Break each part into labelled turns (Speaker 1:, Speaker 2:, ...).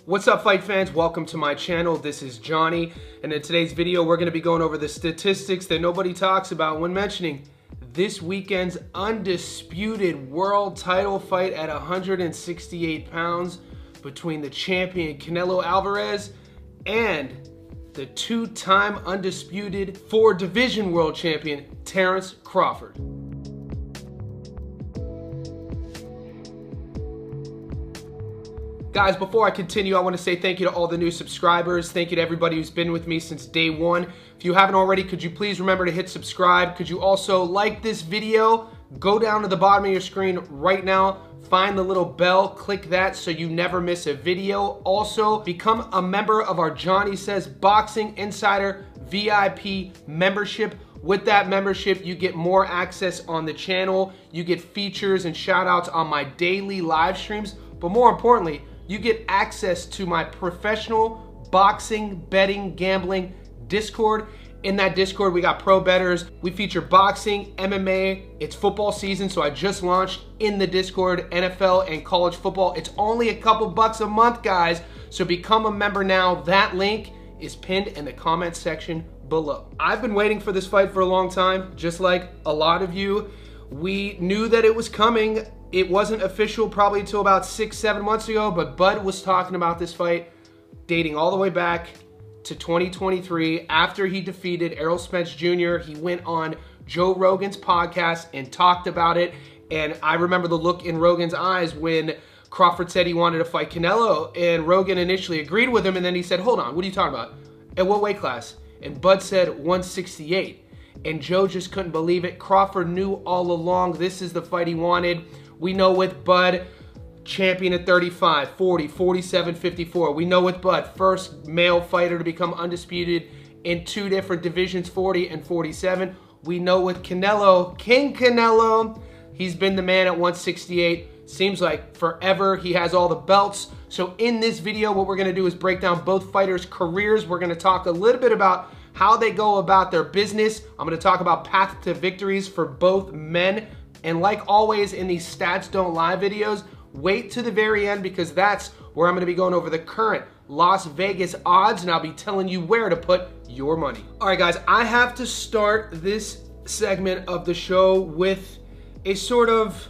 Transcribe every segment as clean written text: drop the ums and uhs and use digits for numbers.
Speaker 1: What's up, fight fans? Welcome to my channel. This is Johnny, and in today's video we're going to be going over the statistics that nobody talks about when mentioning this weekend's undisputed world title fight at 168 pounds between the champion Canelo Alvarez and the two-time undisputed four-division world champion Terrence Crawford. Guys, before I continue, I want to say thank you to all the new subscribers. Thank you to everybody who's been with me since day one. If you haven't already, could you please remember to hit subscribe? Could you also like this video? Go down to the bottom of your screen right now, find the little bell, click that so you never miss a video. Also, become a member of our Johnny Says Boxing Insider VIP membership. With that membership, you get more access on the channel. You get features and shout outs on my daily live streams. But more importantly, you get access to my professional boxing, betting, gambling Discord. In that Discord, we got pro bettors. We feature boxing, MMA. It's football season, so I just launched in the Discord NFL and college football. It's only a couple bucks a month, guys. So become a member now. That link is pinned in the comment section below. I've been waiting for this fight for a long time, just like a lot of you. We knew that it was coming. It wasn't official probably until about 6-7 months ago, but Bud was talking about this fight dating all the way back to 2023. After he defeated Errol Spence Jr., he went on Joe Rogan's podcast and talked about it. And I remember the look in Rogan's eyes when Crawford said he wanted to fight Canelo, and Rogan initially agreed with him, and then he said, hold on, what are you talking about? At what weight class? And Bud said 168. And Joe just couldn't believe it. Crawford knew all along this is the fight he wanted. We know with Bud, champion at 35, 40, 47, 54. We know with Bud, first male fighter to become undisputed in two different divisions, 40 and 47. We know with Canelo, King Canelo, he's been the man at 168. Seems like forever. He has all the belts. So in this video, what we're gonna do is break down both fighters' careers. We're gonna talk a little bit about how they go about their business. I'm gonna talk about path to victories for both men. And like always in these Stats Don't Lie videos, wait to the very end because that's where I'm gonna be going over the current Las Vegas odds, and I'll be telling you where to put your money. All right, guys, I have to start this segment of the show with a sort of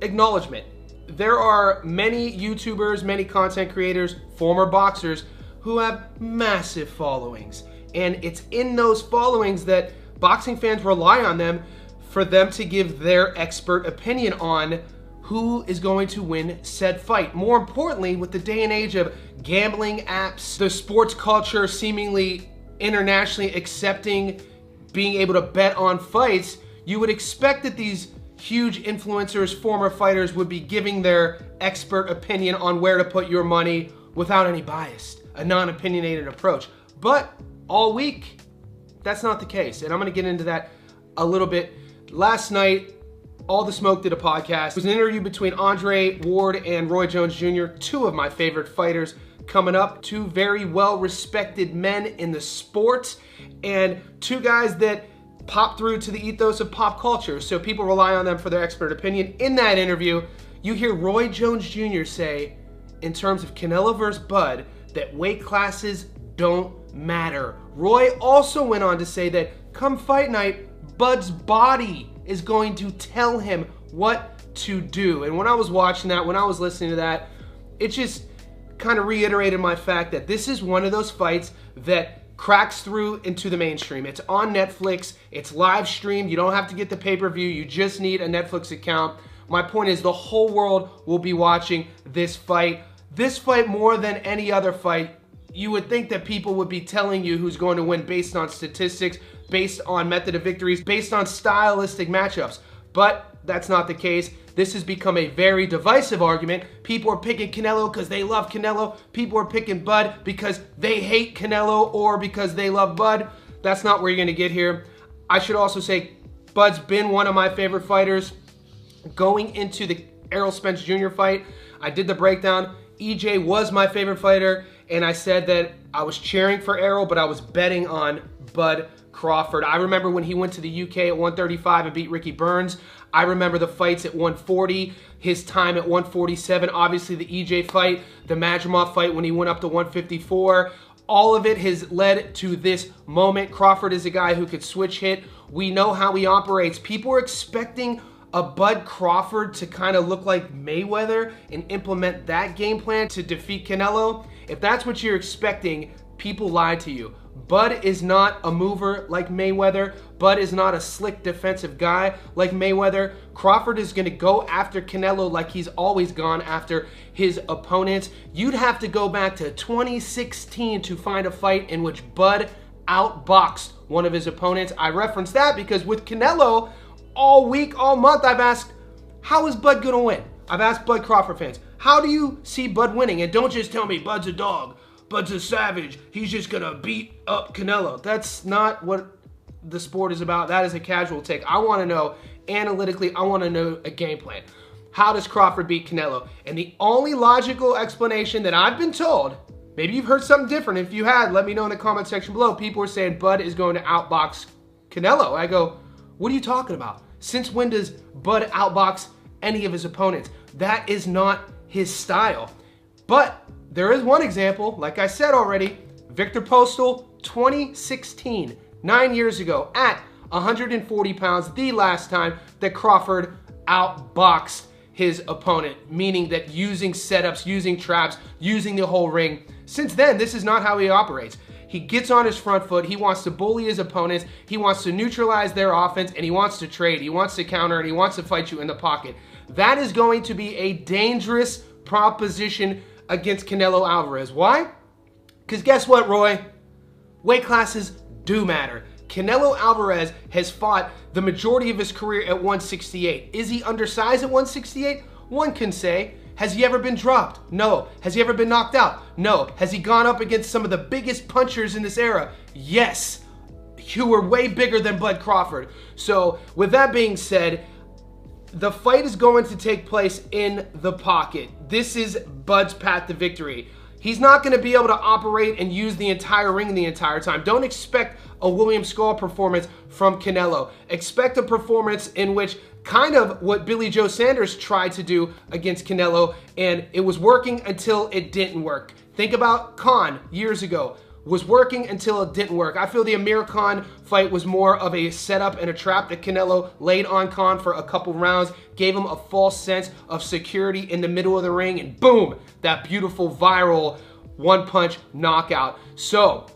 Speaker 1: acknowledgement. There are many YouTubers, many content creators, former boxers who have massive followings. And it's in those followings that boxing fans rely on them for them to give their expert opinion on who is going to win said fight. More importantly, with the day and age of gambling apps, the sports culture seemingly internationally accepting being able to bet on fights, you would expect that these huge influencers, former fighters, would be giving their expert opinion on where to put your money without any bias, a non-opinionated approach. But all week, that's not the case. And I'm gonna get into that a little bit. Last night, All the Smoke did a podcast. It was an interview between Andre Ward and Roy Jones Jr., two of my favorite fighters coming up, two very well-respected men in the sport, and two guys that pop through to the ethos of pop culture, so people rely on them for their expert opinion. In that interview, you hear Roy Jones Jr. say, in terms of Canelo versus Bud, that weight classes don't matter. Roy also went on to say that come fight night, Bud's body is going to tell him what to do. And when I was watching that, when I was listening to that, it just kind of reiterated my fact that this is one of those fights that cracks through into the mainstream. It's on Netflix, it's live streamed, you don't have to get the pay-per-view, you just need a Netflix account. My point is the whole world will be watching this fight. This fight more than any other fight. You would think that people would be telling you who's going to win based on statistics, based on method of victories, based on stylistic matchups. But that's not the case. This has become a very divisive argument. People are picking Canelo because they love Canelo. People are picking Bud because they hate Canelo or because they love Bud. That's not where you're gonna get here. I should also say Bud's been one of my favorite fighters. Going into the Errol Spence Jr. fight, I did the breakdown. EJ was my favorite fighter, and I said that I was cheering for Errol, but I was betting on Bud Crawford. I remember when he went to the UK at 135 and beat Ricky Burns. I remember the fights at 140, his time at 147, obviously the EJ fight, the Madrimov fight when he went up to 154. All of it has led to this moment. Crawford is a guy who could switch hit. We know how he operates. People are expecting a Bud Crawford to kind of look like Mayweather and implement that game plan to defeat Canelo. If that's what you're expecting, people lied to you. Bud is not a mover like Mayweather. Bud is not a slick defensive guy like Mayweather. Crawford is going to go after Canelo like he's always gone after his opponents. You'd have to go back to 2016 to find a fight in which Bud outboxed one of his opponents. I reference that because with Canelo, all week, all month, I've asked, how is Bud going to win? I've asked Bud Crawford fans, how do you see Bud winning? And don't just tell me Bud's a dog. Bud's a savage. He's just going to beat up Canelo. That's not what the sport is about. That is a casual take. I want to know, analytically, I want to know a game plan. How does Crawford beat Canelo? And the only logical explanation that I've been told, maybe you've heard something different. If you had, let me know in the comment section below. People are saying Bud is going to outbox Canelo. I go, what are you talking about? Since when does Bud outbox any of his opponents? That is not his style. But there is one example, like I said already, Victor Postal, 2016, 9 years ago, at 140 pounds, the last time that Crawford outboxed his opponent, meaning that using setups, using traps, using the whole ring. Since then, this is not how he operates. He gets on his front foot, he wants to bully his opponents, he wants to neutralize their offense, and he wants to trade, he wants to counter, and he wants to fight you in the pocket. That is going to be a dangerous proposition against Canelo Alvarez. Why? Because guess what, Roy? Weight classes do matter. Canelo Alvarez has fought the majority of his career at 168. Is he undersized at 168? One can say. Has he ever been dropped? No. Has he ever been knocked out? No. Has he gone up against some of the biggest punchers in this era? Yes. Who were way bigger than Bud Crawford. So with that being said, the fight is going to take place in the pocket. This is Bud's path to victory. He's not going to be able to operate and use the entire ring the entire time. Don't expect a William Skull performance from Canelo. Expect a performance in which kind of what Billy Joe Sanders tried to do against Canelo, and it was working until it didn't work. Think about Khan years ago. Was working until it didn't work. I feel the Amir Khan fight was more of a setup and a trap that Canelo laid on Khan for a couple rounds, gave him a false sense of security in the middle of the ring, and boom, that beautiful viral one-punch knockout. So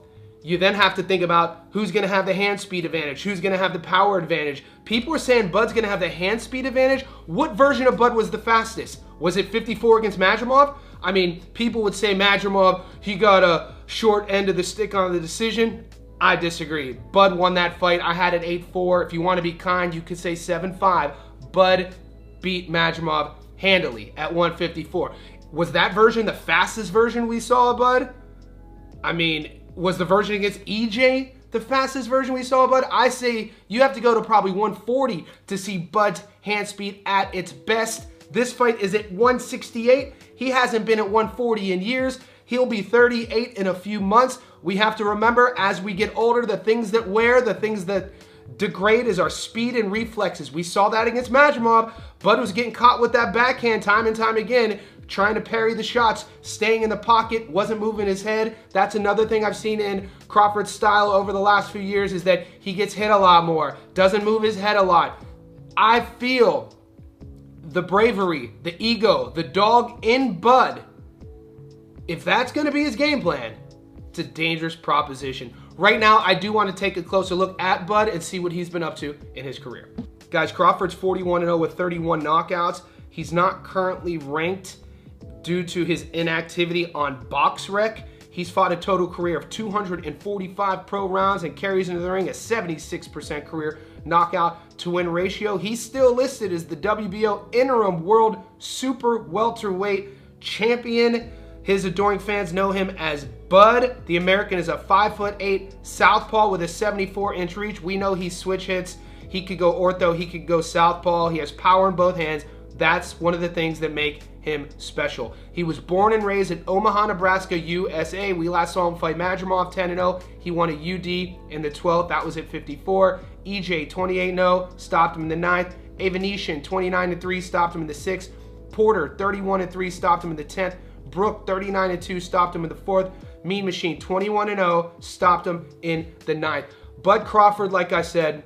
Speaker 1: you then have to think about who's going to have the hand speed advantage, who's going to have the power advantage. People are saying Bud's going to have the hand speed advantage. What version of Bud was the fastest? Was it 54 against Madrimov? I mean, people would say Madrimov, he got a short end of the stick on the decision. I disagree. Bud won that fight. I had it 8-4. If you want to be kind, you could say 7-5. Bud beat Madrimov handily at 154. Was that version the fastest version we saw of Bud? I mean, was the version against EJ the fastest version we saw of Bud? I say you have to go to probably 140 to see Bud's hand speed at its best. This fight is at 168. He hasn't been at 140 in years. He'll be 38 in a few months. We have to remember as we get older, the things that wear, the things that degrade is our speed and reflexes. We saw that against Madrimov. Bud was getting caught with that backhand time and time again, trying to parry the shots, staying in the pocket, wasn't moving his head. That's another thing I've seen in Crawford's style over the last few years is that he gets hit a lot more, doesn't move his head a lot. I feel the bravery, the ego, the dog in Bud. If that's going to be his game plan, it's a dangerous proposition. Right now, I do want to take a closer look at Bud and see what he's been up to in his career. Guys, Crawford's 41-0 with 31 knockouts. He's not currently ranked due to his inactivity on BoxRec. He's fought a total career of 245 pro rounds and carries into the ring a 76% career knockout to win ratio. He's still listed as the WBO interim world super welterweight champion. His adoring fans know him as Bud. The American is a 5'8" southpaw with a 74-inch reach. We know he switch hits. He could go ortho, he could go southpaw. He has power in both hands, That's one of the things that make him special. He was born and raised in Omaha, Nebraska, USA. We last saw him fight Madrimov 10-0. He won a UD in the 12th. That was at 54. EJ 28-0, stopped him in the 9th. Evanesian 29-3, stopped him in the 6th. Porter 31-3, stopped him in the 10th. Brook 39-2, stopped him in the 4th. Mean Machine 21-0, stopped him in the 9th. Bud Crawford, like I said,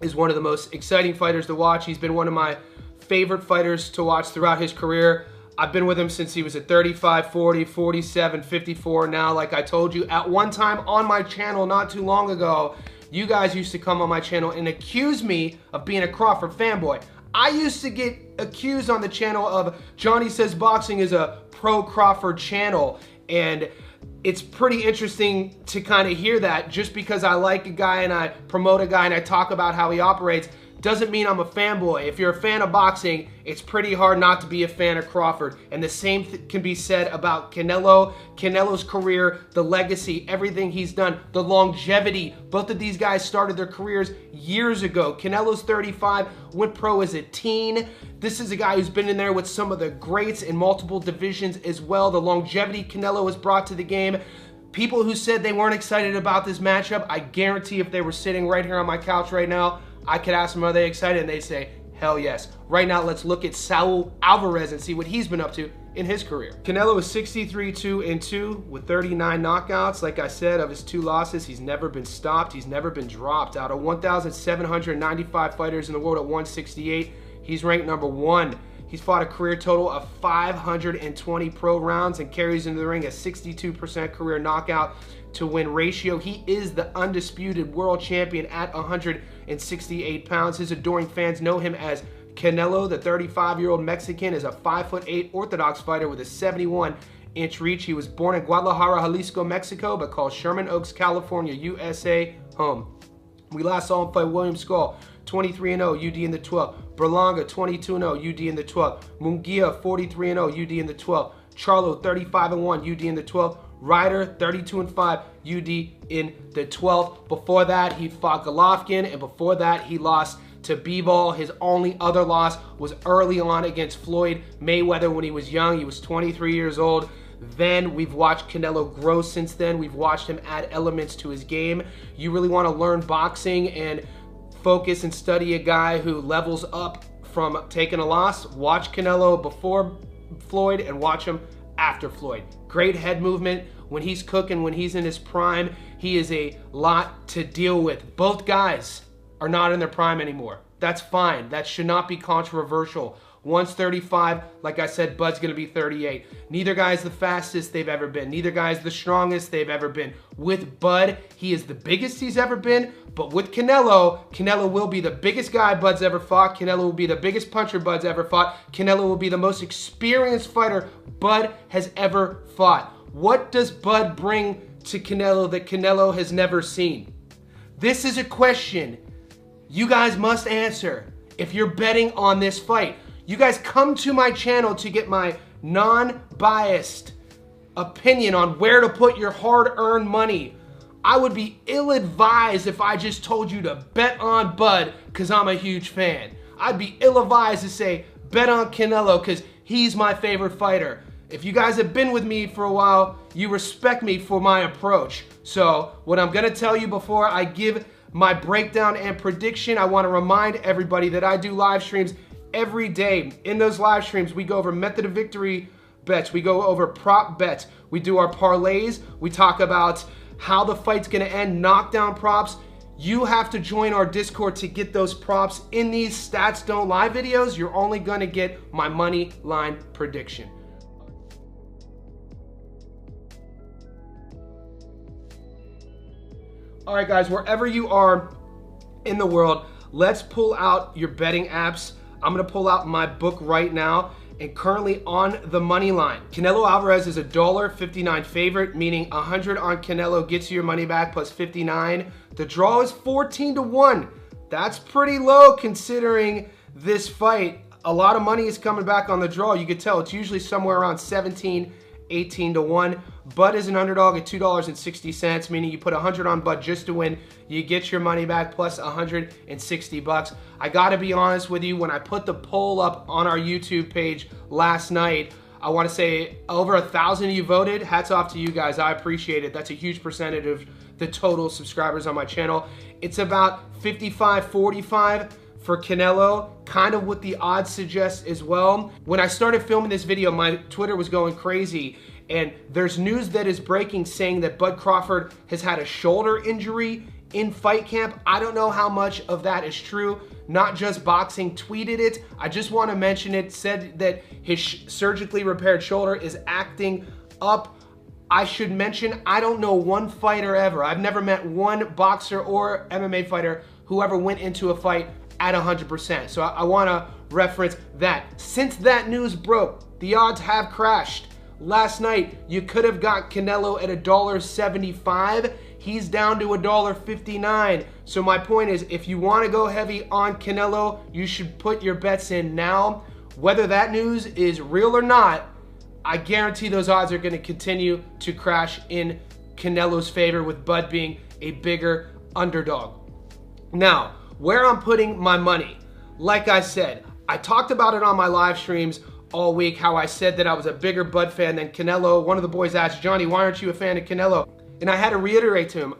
Speaker 1: is one of the most exciting fighters to watch. He's been one of my favorite fighters to watch throughout his career. I've been with him since he was at 35, 40, 47, 54 now. Like I told you, at one time on my channel not too long ago, you guys used to come on my channel and accuse me of being a Crawford fanboy. I used to get accused on the channel of Johnny Says Boxing is a pro Crawford channel, and it's pretty interesting to kind of hear that. Just because I like a guy and I promote a guy and I talk about how he operates doesn't mean I'm a fanboy. If you're a fan of boxing, it's pretty hard not to be a fan of Crawford. And the same can be said about Canelo. Canelo's career, the legacy, everything he's done, the longevity. Both of these guys started their careers years ago. Canelo's 35, went pro as a teen. This is a guy who's been in there with some of the greats in multiple divisions as well. The longevity Canelo has brought to the game. People who said they weren't excited about this matchup, I guarantee if they were sitting right here on my couch right now, I could ask them, are they excited? And they'd say, hell yes. Right now, let's look at Saul Alvarez and see what he's been up to in his career. Canelo is 63-2-2 with 39 knockouts. Like I said, of his 2 losses, he's never been stopped. He's never been dropped. Out of 1,795 fighters in the world at 168, he's ranked number 1. He's fought a career total of 520 pro rounds and carries into the ring a 62% career knockout to win ratio. He is the undisputed world champion at 168 pounds. His adoring fans know him as Canelo. The 35-year-old Mexican is a 5'8" orthodox fighter with a 71-inch reach. He was born in Guadalajara, Jalisco, Mexico, but calls Sherman Oaks, California, USA home. We last saw him fight William Skull, 23-0, UD in the 12th. Berlanga, 22-0, UD in the 12th. Munguia, 43-0, UD in the 12th. Charlo, 35-1, UD in the 12th. Ryder, 32-5, UD in the 12th. Before that, he fought Golovkin, and before that, he lost to B-Ball. His only other loss was early on against Floyd Mayweather when he was young. He was 23 years old. Then we've watched Canelo grow since then. We've watched him add elements to his game. You really want to learn boxing and focus and study a guy who levels up from taking a loss. Watch Canelo before Floyd and watch him after Floyd. Great head movement. When he's cooking, when he's in his prime, he is a lot to deal with. Both guys are not in their prime anymore. That's fine. That should not be controversial. One's 35, like I said, Bud's gonna be 38. Neither guy's the fastest they've ever been. Neither guy's the strongest they've ever been. With Bud, he is the biggest he's ever been, but with Canelo, Canelo will be the biggest guy Bud's ever fought. Canelo will be the biggest puncher Bud's ever fought. Canelo will be the most experienced fighter Bud has ever fought. What does Bud bring to Canelo that Canelo has never seen? This is a question you guys must answer if you're betting on this fight. You guys come to my channel to get my non-biased opinion on where to put your hard-earned money. I would be ill-advised if I just told you to bet on Bud because I'm a huge fan. I'd be ill-advised to say bet on Canelo because he's my favorite fighter. If you guys have been with me for a while, you respect me for my approach. So what I'm gonna tell you before I give my breakdown and prediction, I wanna remind everybody that I do live streams every day. In those live streams, we go over method of victory bets. We go over prop bets. We do our parlays. We talk about how the fight's gonna end, knockdown props. You have to join our Discord to get those props. In these Stats Don't Lie videos, you're only gonna get my money line prediction. All right, guys, wherever you are in the world, let's pull out your betting apps. I'm gonna pull out my book right now, and currently on the money line, Canelo Alvarez is a $1.59 favorite, meaning 100 on Canelo gets you your money back plus 59. The draw is 14-1. That's pretty low considering this fight. A lot of money is coming back on the draw. You could tell it's usually somewhere around 17, 18-1. Bud is an underdog at $2.60, meaning you put 100 on Bud just to win. You get your money back plus 160 bucks. I gotta be honest with you, when I put the poll up on our YouTube page last night, I want to say over 1,000 of you voted. Hats off to you guys. I appreciate it. That's a huge percentage of the total subscribers on my channel. It's about 55-45 for Canelo, kind of what the odds suggest as well. When I started filming this video, my Twitter was going crazy, and there's news that is breaking saying that Bud Crawford has had a shoulder injury in fight camp. I don't know how much of that is true. Not Just Boxing tweeted it. I just want to mention it, said that his surgically repaired shoulder is acting up. I should mention, I don't know one fighter ever. I've never met one boxer or MMA fighter who ever went into a fight at 100%. So I want to reference that. Since that news broke, the odds have crashed. Last night, you could have got Canelo at $1.75. He's down to $1.59. So my point is, if you want to go heavy on Canelo, you should put your bets in now. Whether that news is real or not, I guarantee those odds are going to continue to crash in Canelo's favor, with Bud being a bigger underdog. Now, where I'm putting my money, like I said, I talked about it on my live streams all week, how I said that I was a bigger Bud fan than Canelo. One of the boys asked, Johnny, why aren't you a fan of Canelo? And I had to reiterate to him,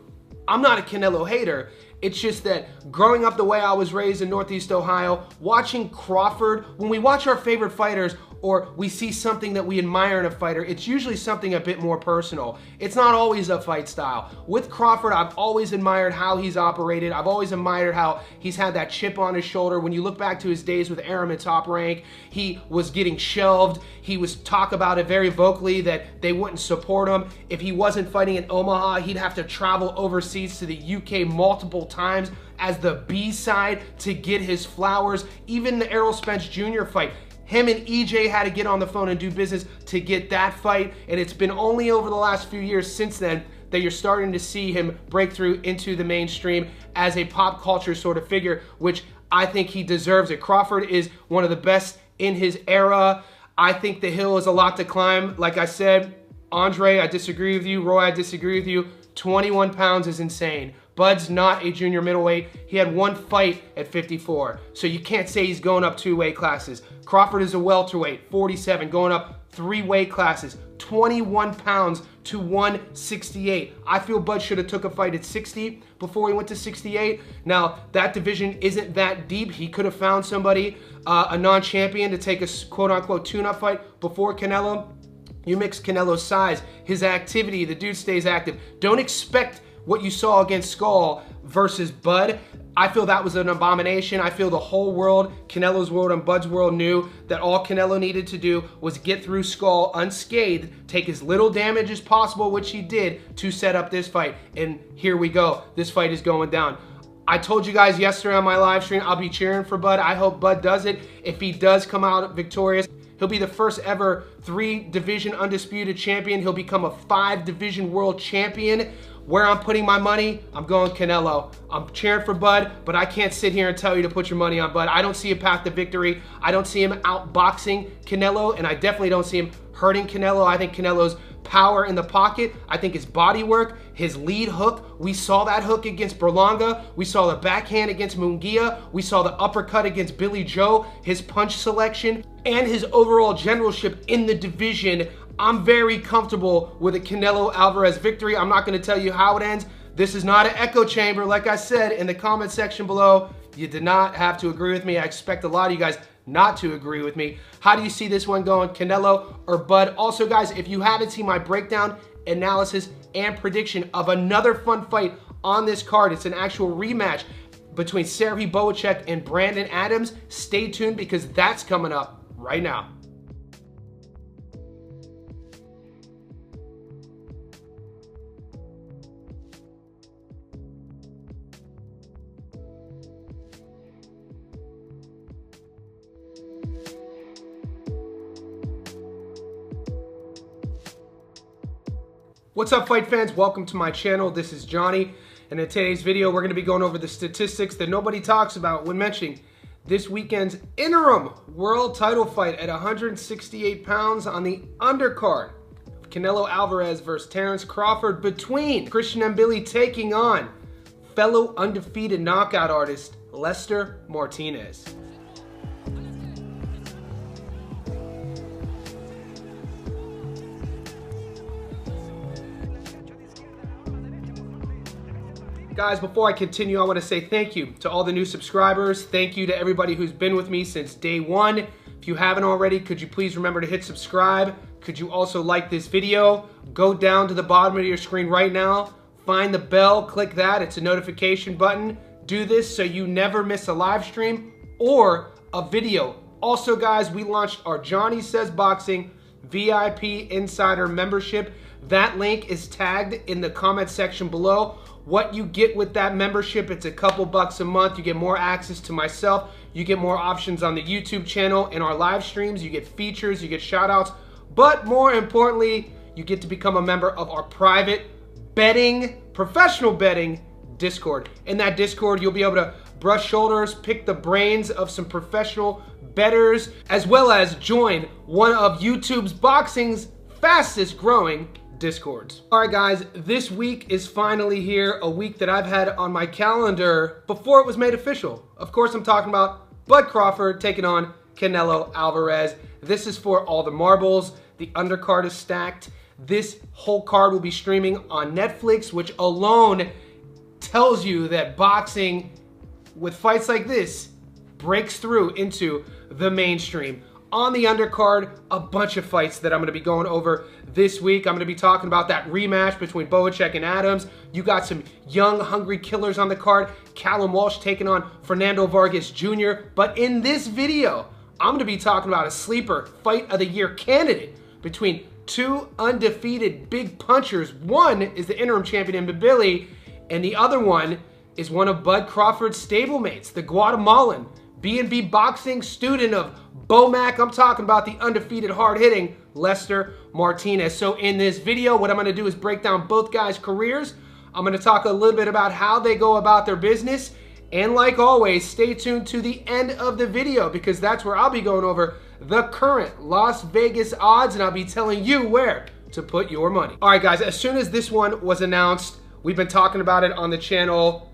Speaker 1: I'm not a Canelo hater. It's just that growing up the way I was raised in Northeast Ohio, watching Crawford, when we watch our favorite fighters or we see something that we admire in a fighter, it's usually something a bit more personal. It's not always a fight style. With Crawford, I've always admired how he's operated. I've always admired how he's had that chip on his shoulder. When you look back to his days with Arum at Top Rank, he was getting shelved. He was talk about it very vocally that they wouldn't support him. If he wasn't fighting in Omaha, he'd have to travel overseas to the UK multiple times as the B-side to get his flowers. Even the Errol Spence Jr. fight, him and EJ had to get on the phone and do business to get that fight, and it's been only over the last few years since then that you're starting to see him break through into the mainstream as a pop culture sort of figure, which I think he deserves it. Crawford is one of the best in his era. I think the hill is a lot to climb. Like I said, Andre, I disagree with you. Roy, I disagree with you. 21 pounds is insane. Bud's not a junior middleweight. He had one fight at 54, so you can't say he's going up 2 weight classes. Crawford is a welterweight, 47, going up 3 weight classes, 21 pounds to 168. I feel Bud should have took a fight at 60 before he went to 68. Now, that division isn't that deep. He could have found somebody, a non-champion, to take a quote-unquote tune-up fight before Canelo. You mix Canelo's size, his activity, the dude stays active. Don't expect what you saw against Skull versus Bud. I feel that was an abomination. I feel the whole world, Canelo's world and Bud's world, knew that all Canelo needed to do was get through Skull unscathed, take as little damage as possible, which he did, to set up this fight. And here we go. This fight is going down. I told you guys yesterday on my live stream, I'll be cheering for Bud. I hope Bud does it. If he does come out victorious, he'll be the first ever 3-division undisputed champion. He'll become a 5-division world champion. Where I'm putting my money, I'm going Canelo. I'm cheering for Bud, but I can't sit here and tell you to put your money on Bud. I don't see a path to victory. I don't see him outboxing Canelo, and I definitely don't see him hurting Canelo. I think Canelo's power in the pocket, I think his body work, his lead hook, we saw that hook against Berlanga, we saw the backhand against Munguia, we saw the uppercut against Billy Joe, his punch selection, and his overall generalship in the division. I'm very comfortable with a Canelo Alvarez victory. I'm not going to tell you how it ends. This is not an echo chamber. Like I said in the comment section below, you did not have to agree with me. I expect a lot of you guys not to agree with me. How do you see this one going, Canelo or Bud? Also, guys, if you haven't seen my breakdown, analysis, and prediction of another fun fight on this card, it's an actual rematch between Serhiy Bohacek and Brandon Adams. Stay tuned because that's coming up right now. What's up, fight fans? Welcome to my channel. This is Johnny, and in today's video we're going to be going over the statistics that nobody talks about when mentioning this weekend's interim world title fight at 168 pounds on the undercard of Canelo Alvarez versus Terrence Crawford between Christian Mbilli taking on fellow undefeated knockout artist Lester Martinez. Guys, before I continue, I want to say thank you to all the new subscribers. Thank you to everybody who's been with me since day one. If you haven't already, could you please remember to hit subscribe? Could you also like this video? Go down to the bottom of your screen right now, find the bell, click that. It's a notification button. Do this so you never miss a live stream or a video. Also, guys, we launched our Johnny Says Boxing VIP Insider membership. That link is tagged in the comment section below. What you get with that membership, it's a couple bucks a month. You get more access to myself. You get more options on the YouTube channel and our live streams. You get features, you get shout outs. But more importantly, you get to become a member of our private betting, professional betting Discord. In that Discord, you'll be able to brush shoulders, pick the brains of some professional bettors, as well as join one of YouTube's boxing's fastest growing Discords. All right, guys, this week is finally here, a week that I've had on my calendar before it was made official. Of course, I'm talking about Bud Crawford taking on Canelo Alvarez. This is for all the marbles. The undercard is stacked. This whole card will be streaming on Netflix, which alone tells you that boxing with fights like this breaks through into the mainstream. On the undercard, a bunch of fights that I'm going to be going over this week. I'm going to be talking about that rematch between Boacek and Adams. You got some young, hungry killers on the card. Callum Walsh taking on Fernando Vargas Jr. But in this video, I'm going to be talking about a sleeper fight of the year candidate between two undefeated big punchers. One is the interim champion Mbilli, and the other one is one of Bud Crawford's stablemates, the Guatemalan B&B boxing student of Bomac. I'm talking about the undefeated, hard-hitting Lester Martinez. So in this video, what I'm going to do is break down both guys' careers. I'm going to talk a little bit about how they go about their business. And like always, stay tuned to the end of the video because that's where I'll be going over the current Las Vegas odds, and I'll be telling you where to put your money. All right, guys, as soon as this one was announced, we've been talking about it on the channel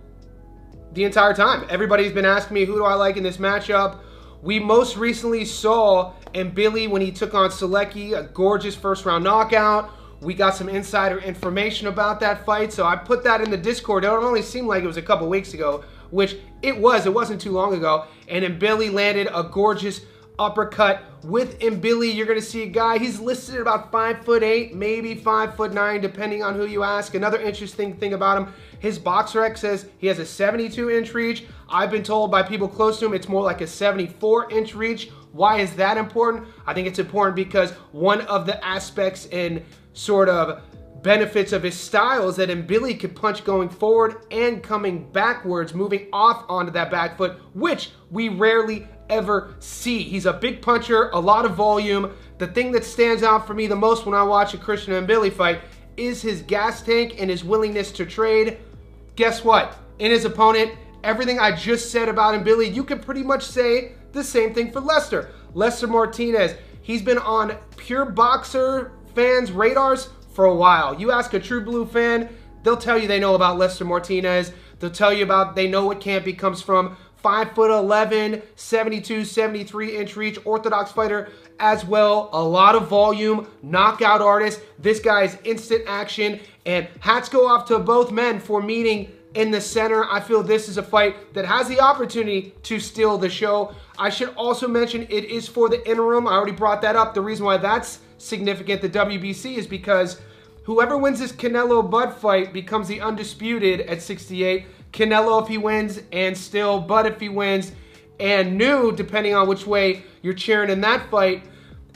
Speaker 1: the entire time. Everybody's been asking me, who do I like in this matchup? We most recently saw Mbilli when he took on Selecki, a gorgeous first-round knockout. We got some insider information about that fight, so I put that in the Discord. It only seemed like it was a couple weeks ago, which it wasn't too long ago, and Mbilli landed a gorgeous uppercut. With Mbilli, you're going to see a guy, he's listed at about 5'8", maybe 5'9", depending on who you ask. Another interesting thing about him, his BoxRec says he has a 72-inch reach. I've been told by people close to him it's more like a 74-inch reach. Why is that important? I think it's important because one of the aspects and sort of benefits of his style is that Mbilli could punch going forward and coming backwards, moving off onto that back foot, which we rarely ever see. He's a big puncher, a lot of volume. The thing that stands out for me the most when I watch a Christian Mbilli fight is his gas tank and his willingness to trade. Guess what? In his opponent, everything I just said about Mbilli, you can pretty much say the same thing for Lester. Lester Martinez, he's been on pure boxer fans' radars for a while. You ask a true blue fan, they'll tell you they know about Lester Martinez. They'll tell you about, they know what camp he comes from. 5'11", 72, 73-inch reach, orthodox fighter as well. A lot of volume, knockout artist. This guy's instant action, and hats go off to both men for meeting in the center. I feel this is a fight that has the opportunity to steal the show. I should also mention it is for the interim. I already brought that up. The reason why that's significant, the WBC, is because whoever wins this Canelo-Bud fight becomes the undisputed at 68. Canelo if he wins, and still Bud if he wins, and new, depending on which way you're cheering in that fight,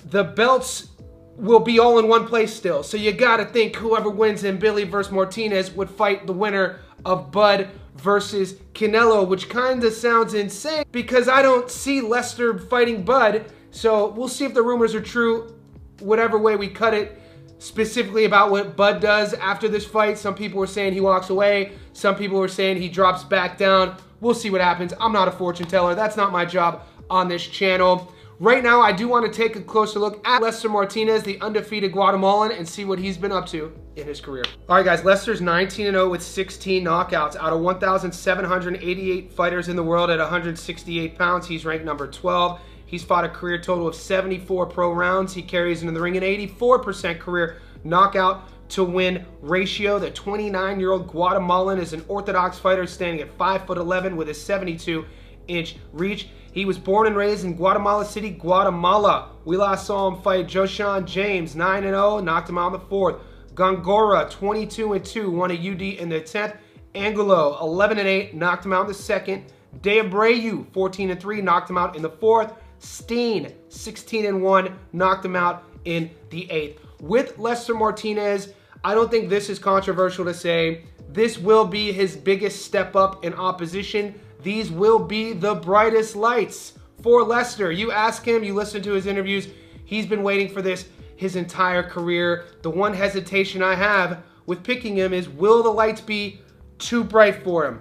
Speaker 1: the belts will be all in one place still. So you got to think whoever wins Mbilli versus Martinez would fight the winner of Bud versus Canelo, which kind of sounds insane because I don't see Lester fighting Bud. So we'll see if the rumors are true, whatever way we cut it. Specifically about what Bud does after this fight. Some people were saying he walks away. Some people were saying he drops back down. We'll see what happens. I'm not a fortune teller. That's not my job on this channel. Right now, I do want to take a closer look at Lester Martinez, the undefeated Guatemalan, and see what he's been up to in his career. All right, guys, Lester's 19-0 with 16 knockouts. Out of 1,788 fighters in the world at 168 pounds, he's ranked number 12. He's fought a career total of 74 pro rounds. He carries into the ring an 84% career knockout to win ratio. The 29-year-old Guatemalan is an orthodox fighter standing at 5'11" with a 72-inch reach. He was born and raised in Guatemala City, Guatemala. We last saw him fight Joshan James, 9-0, knocked him out in the 4th. Gongora, 22-2, won a UD in the 10th. Angulo, 11-8, knocked him out in the 2nd. De Abreu, 14-3, knocked him out in the 4th. Steen, 16-1, knocked him out in the 8th. With Lester Martinez, I don't think this is controversial to say. This will be his biggest step up in opposition. These will be the brightest lights for Lester. You ask him, you listen to his interviews, he's been waiting for this his entire career. The one hesitation I have with picking him is, will the lights be too bright for him?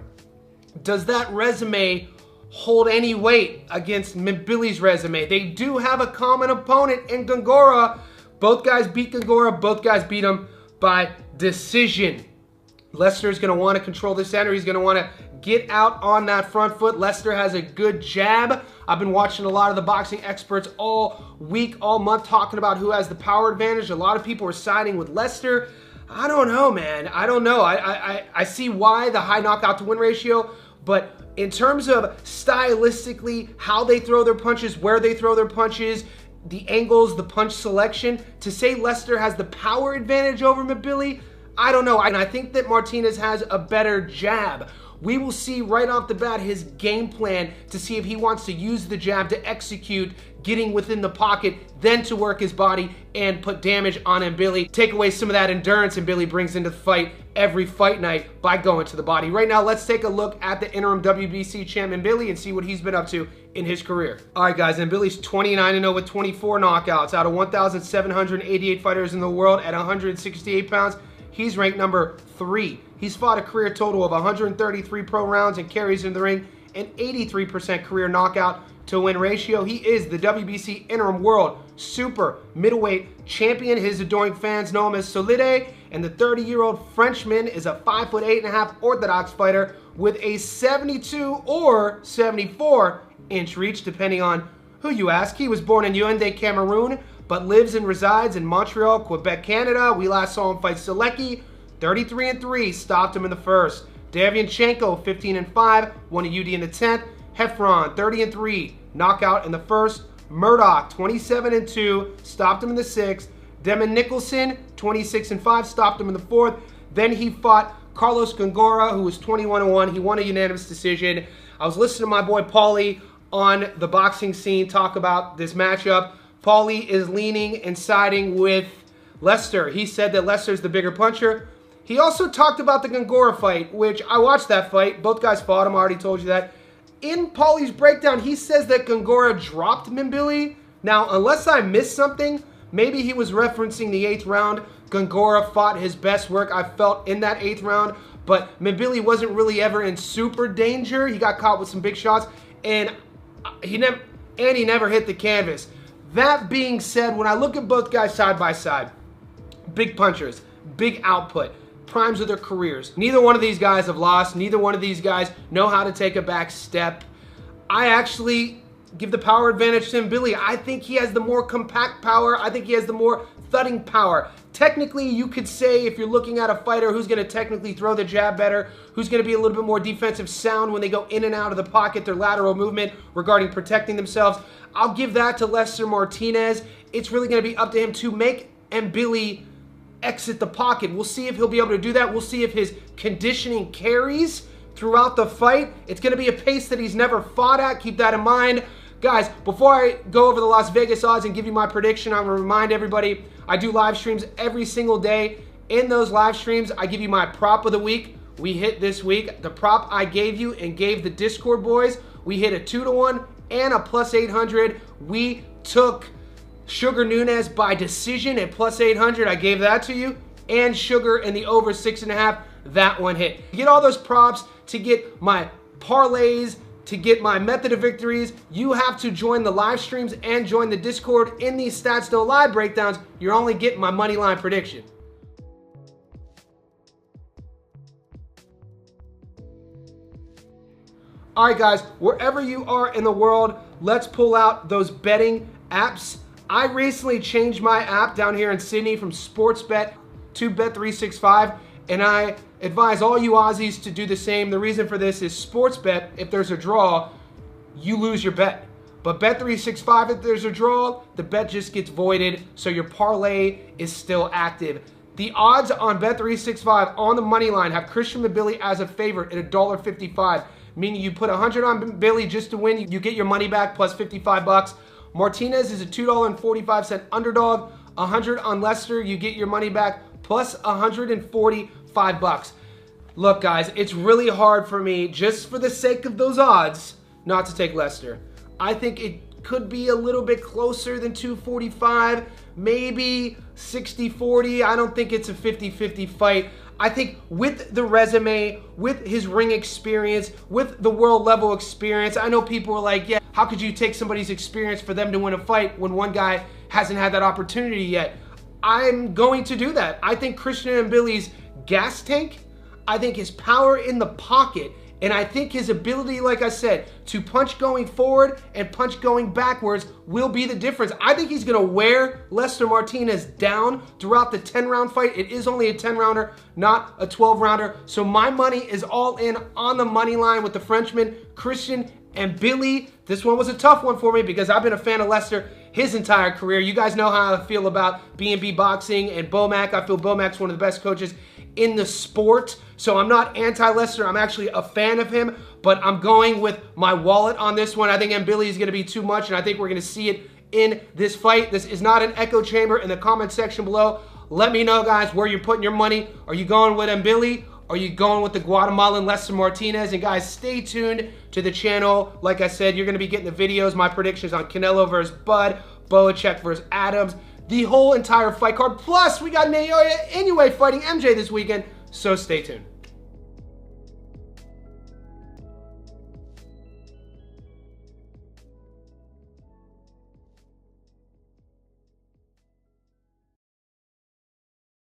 Speaker 1: Does that resume hold any weight against Mbilli's resume? They do have a common opponent in Gongora. Both guys beat Gongora, both guys beat him by decision. Lester's going to want to control the center. He's going to want to get out on that front foot. Lester has a good jab. I've been watching a lot of the boxing experts all week, all month, talking about who has the power advantage. A lot of people are siding with Lester. I don't know, man. I don't know. I see why the high knockout to win ratio, but in terms of stylistically, how they throw their punches, where they throw their punches, the angles, the punch selection, to say Lester has the power advantage over Mbilli, I don't know. And I think that Martinez has a better jab. We will see right off the bat his game plan to see if he wants to use the jab to execute getting within the pocket, then to work his body and put damage on Mbilli. Take away some of that endurance Mbilli brings into the fight every fight night by going to the body. Right now, let's take a look at the interim WBC champ Mbilli and see what he's been up to in his career. All right, guys, Mbilli's 29-0 with 24 knockouts. Out of 1,788 fighters in the world at 168 pounds, he's ranked number 3. He's fought a career total of 133 pro rounds and carries in the ring an 83% career knockout to win ratio. He is the WBC interim world super middleweight champion. His adoring fans know him as Solide, and the 30-year-old Frenchman is a 5'8.5" orthodox fighter with a 72 or 74-inch reach, depending on who you ask. He was born in Yaoundé, Cameroon, but lives and resides in Montreal, Quebec, Canada. We last saw him fight Selecki, 33-3, stopped him in the 1st. Derevyanchenko, 15-5, won a UD in the 10th. Heffron, 30-3, knockout in the 1st. Murdoch, 27-2, stopped him in the 6th. Demon Nicholson, 26-5, stopped him in the 4th. Then he fought Carlos Gongora, who was 21-1. He won a unanimous decision. I was listening to my boy Paulie on the boxing scene talk about this matchup. Paulie is leaning and siding with Lester. He said that Lester's the bigger puncher. He also talked about the Gongora fight, which I watched that fight. Both guys fought him. I already told you that. In Paulie's breakdown, he says that Gongora dropped Mbilli. Now, unless I missed something, maybe he was referencing the 8th round. Gongora fought his best work, I felt, in that 8th round. But Mbilli wasn't really ever in super danger. He got caught with some big shots, and he never hit the canvas. That being said, when I look at both guys side by side, big punchers, big output, primes of their careers. Neither one of these guys have lost. Neither one of these guys know how to take a back step. I actually give the power advantage to Mbilli. I think he has the more compact power. I think he has the more thudding power. Technically, you could say, if you're looking at a fighter who's going to technically throw the jab better, who's going to be a little bit more defensive sound when they go in and out of the pocket, their lateral movement regarding protecting themselves, I'll give that to Lester Martinez. It's really going to be up to him to make Mbilli exit the pocket. We'll see if he'll be able to do that. We'll see if his conditioning carries throughout the fight. It's going to be a pace that he's never fought at. Keep that in mind. Guys, before I go over the Las Vegas odds and give you my prediction, I'm going to remind everybody, I do live streams every single day. In those live streams, I give you my prop of the week. We hit this week. The prop I gave you and gave the Discord boys, we hit a 2-1 and a plus 800. We took Sugar Nunes by decision at plus 800. I gave that to you. And Sugar in the over 6.5. That one hit. To get all those props, to get my parlays, to get my method of victories, you have to join the live streams and join the Discord. In these Stats Don't Lie breakdowns, you're only getting my money line prediction. All right, guys, wherever you are in the world, let's pull out those betting apps. I recently changed my app down here in Sydney from Sportsbet to Bet365, and I advise all you Aussies to do the same. The reason for this is Sportsbet, if there's a draw, you lose your bet. But Bet365, if there's a draw, the bet just gets voided, so your parlay is still active. The odds on Bet365 on the money line have Christian Mbilli as a favorite at $1.55. Meaning you put 100 on Mbilli just to win, you get your money back plus 55 bucks. Martinez is a $2.45 underdog. 100 on Leicester, you get your money back plus 145 bucks. Look, guys, it's really hard for me, just for the sake of those odds, not to take Leicester. I think it could be a little bit closer than 245, maybe 60-40. I don't think it's a 50-50 fight. I think with the resume, with his ring experience, with the world level experience, I know people are like, yeah, how could you take somebody's experience for them to win a fight when one guy hasn't had that opportunity yet? I'm going to do that. I think Christian Mbilli's gas tank, I think his power in the pocket, and I think his ability, like I said, to punch going forward and punch going backwards will be the difference. I think he's going to wear Lester Martinez down throughout the 10-round fight. It is only a 10-rounder, not a 12-rounder. So my money is all in on the money line with the Frenchman, Christian Mbilli. This one was a tough one for me because I've been a fan of Lester his entire career. You guys know how I feel about B&B Boxing and Bomac. I feel Bomac's one of the best coaches in the sport. So I'm not anti-Lester. I'm actually a fan of him, but I'm going with my wallet on this one. I think Mbilli is going to be too much, and I think we're going to see it in this fight. This is not an echo chamber. In the comment section below, let me know, guys, where you're putting your money. Are you going with Mbilli? Are you going with the Guatemalan Lester Martinez? And guys, stay tuned to the channel. Like I said, you're going to be getting the videos, my predictions on Canelo versus Bud, Boacek versus Adams, the whole entire fight card. Plus, we got Naoya Inoue fighting MJ this weekend, so stay tuned.